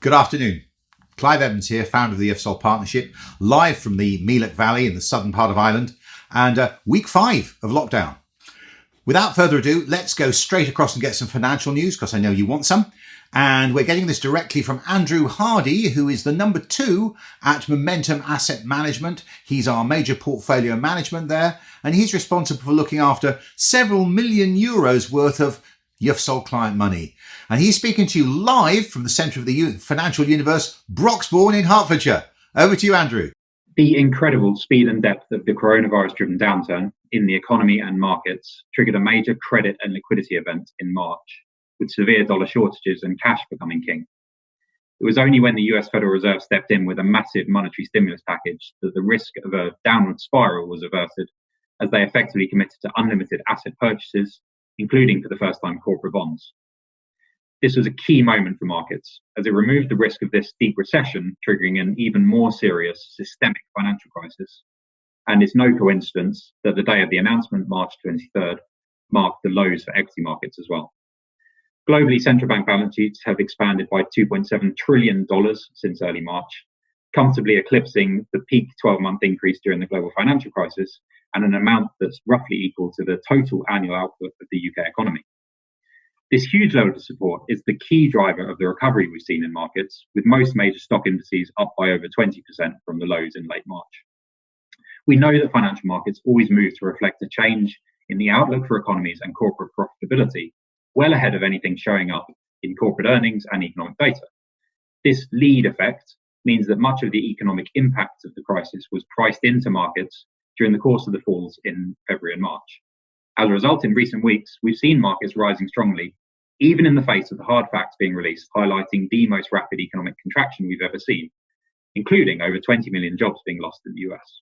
Good afternoon. Clive Evans here, founder of the IFSOL Partnership, live from the Mealich Valley in the southern part of Ireland, and week 5 of lockdown. Without further ado, let's go straight across and get some financial news, because I know you want some. And we're getting this directly from Andrew Hardy, who is the number 2 at Momentum Asset Management. He's our major portfolio management there, and he's responsible for looking after several million euros worth of IFSOL client money. And he's speaking to you live from the centre of the financial universe, Broxbourne in Hertfordshire. Over to you, Andrew. The incredible speed and depth of the coronavirus-driven downturn in the economy and markets triggered a major credit and liquidity event in March, with severe dollar shortages and cash becoming king. It was only when the US Federal Reserve stepped in with a massive monetary stimulus package that the risk of a downward spiral was averted, as they effectively committed to unlimited asset purchases, including for the first time corporate bonds. This was a key moment for markets, as it removed the risk of this deep recession triggering an even more serious systemic financial crisis. And it's no coincidence that the day of the announcement, March 23rd, marked the lows for equity markets as well. Globally, central bank balance sheets have expanded by $2.7 trillion since early March, comfortably eclipsing the peak 12-month increase during the global financial crisis, and an amount that's roughly equal to the total annual output of the UK economy. This huge level of support is the key driver of the recovery we've seen in markets, with most major stock indices up by over 20% from the lows in late March. We know that financial markets always move to reflect a change in the outlook for economies and corporate profitability, well ahead of anything showing up in corporate earnings and economic data. This lead effect means that much of the economic impact of the crisis was priced into markets during the course of the falls in February and March. As a result, in recent weeks, we've seen markets rising strongly, even in the face of the hard facts being released, highlighting the most rapid economic contraction we've ever seen, including over 20 million jobs being lost in the US.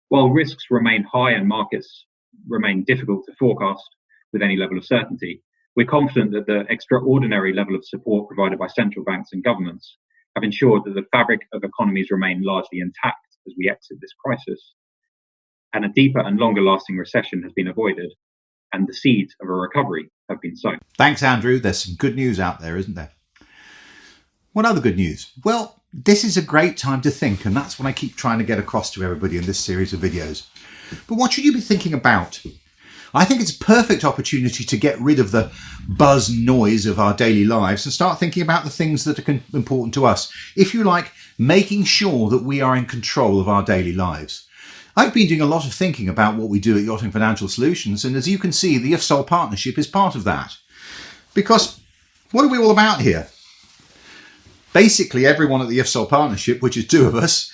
While risks remain high and markets remain difficult to forecast with any level of certainty, we're confident that the extraordinary level of support provided by central banks and governments have ensured that the fabric of economies remain largely intact as we exit this crisis, and a deeper and longer lasting recession has been avoided, and the seeds of a recovery have been sown. Thanks, Andrew. There's some good news out there, isn't there? What other good news? Well, this is a great time to think, and that's what I keep trying to get across to everybody in this series of videos. But what should you be thinking about? I think it's a perfect opportunity to get rid of the buzz noise of our daily lives and start thinking about the things that are important to us. If you like, making sure that we are in control of our daily lives. I've been doing a lot of thinking about what we do at Yachting Financial Solutions, and as you can see, the IFSOL Partnership is part of that. Because what are we all about here? Basically, everyone at the IFSOL Partnership, which is 2 of us,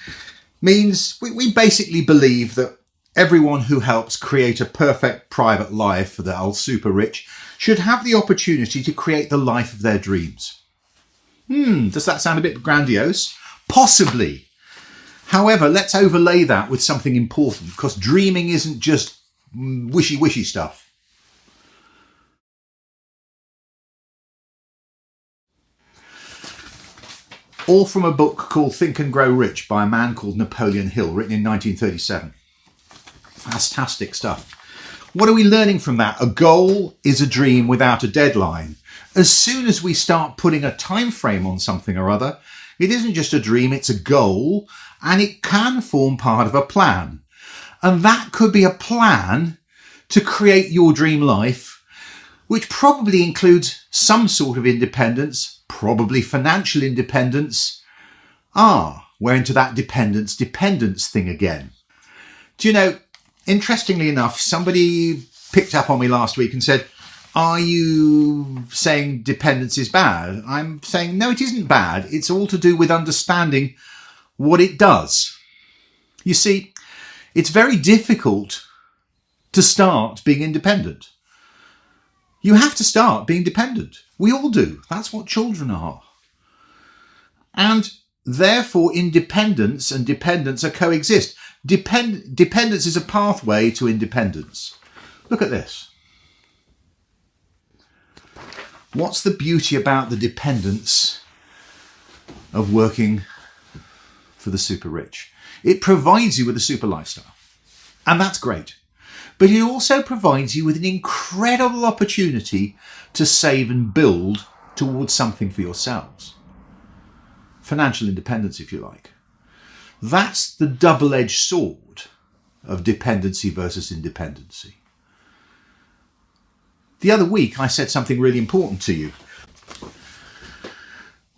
means we basically believe that everyone who helps create a perfect private life for the old super rich should have the opportunity to create the life of their dreams. Does that sound a bit grandiose? Possibly. However, let's overlay that with something important, because dreaming isn't just wishy-wishy stuff. All from a book called Think and Grow Rich by a man called Napoleon Hill, written in 1937. Fantastic stuff. What are we learning from that? A goal is a dream without a deadline. As soon as we start putting a time frame on something or other, it isn't just a dream, it's a goal, and it can form part of a plan. And that could be a plan to create your dream life, which probably includes some sort of independence, probably financial independence. We're into that dependence thing again. Do you know, interestingly enough, somebody picked up on me last week and said, are you saying dependence is bad? I'm saying, no, it isn't bad. It's all to do with understanding what it does. You see, it's very difficult to start being independent. You have to start being dependent. We all do. That's what children are. And therefore, independence and dependence are coexist. Dependence is a pathway to independence. Look at this. What's the beauty about the dependence of working for the super rich? It provides you with a super lifestyle, and that's great. But it also provides you with an incredible opportunity to save and build towards something for yourselves. financial independence, if you like. That's the double-edged sword of dependency versus independency. The other week I said something really important to you.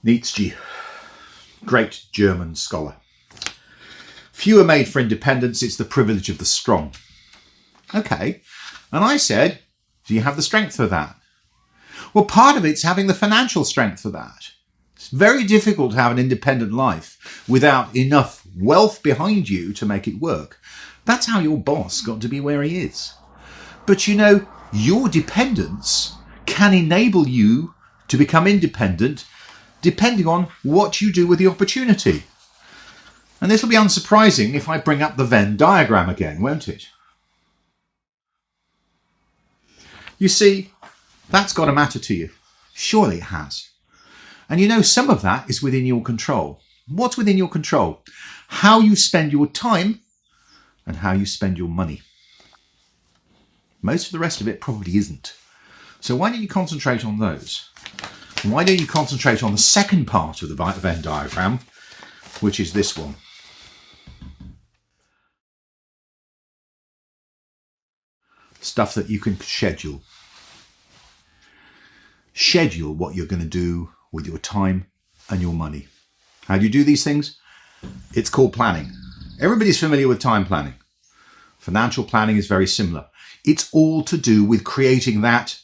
Nietzsche, great German scholar. Few are made for independence, it's the privilege of the strong. Okay, and I said, do you have the strength for that? Well, part of it's having the financial strength for that. It's very difficult to have an independent life without enough wealth behind you to make it work. That's how your boss got to be where he is. But you know, your dependence can enable you to become independent depending on what you do with the opportunity. And this will be unsurprising if I bring up the Venn diagram again, won't it? You see, that's got to matter to you. Surely it has. And you know, some of that is within your control. What's within your control? How you spend your time and how you spend your money. Most of the rest of it probably isn't. So why don't you concentrate on those? And why don't you concentrate on the second part of the Venn diagram, which is this one. Stuff that you can schedule. Schedule what you're going to do with your time and your money. How do you do these things? It's called planning. Everybody's familiar with time planning. Financial planning is very similar. It's all to do with creating that,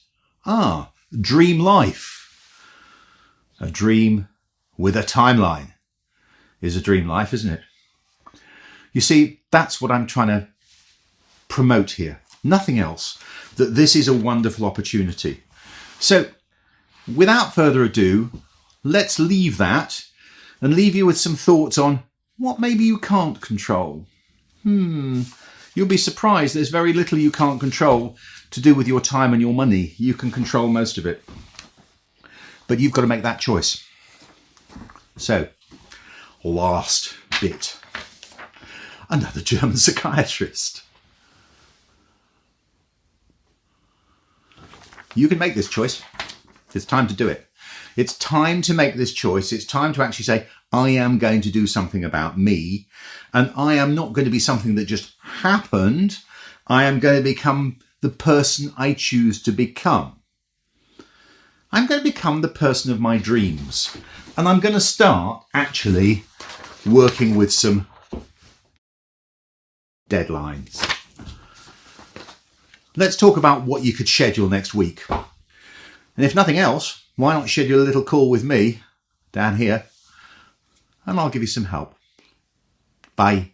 dream life. A dream with a timeline is a dream life, isn't it? You see, that's what I'm trying to promote here. Nothing else. That this is a wonderful opportunity. So, without further ado, let's leave that and leave you with some thoughts on what maybe you can't control. You'll be surprised there's very little you can't control to do with your time and your money. You can control most of it. But you've got to make that choice. So, last bit. Another German psychiatrist. You can make this choice. It's time to do it. It's time to make this choice. It's time to actually say, I am going to do something about me. And I am not going to be something that just happened. I am going to become the person I choose to become. I'm going to become the person of my dreams. And I'm going to start actually working with some deadlines. Let's talk about what you could schedule next week. And if nothing else, why not schedule a little call with me down here and I'll give you some help. Bye.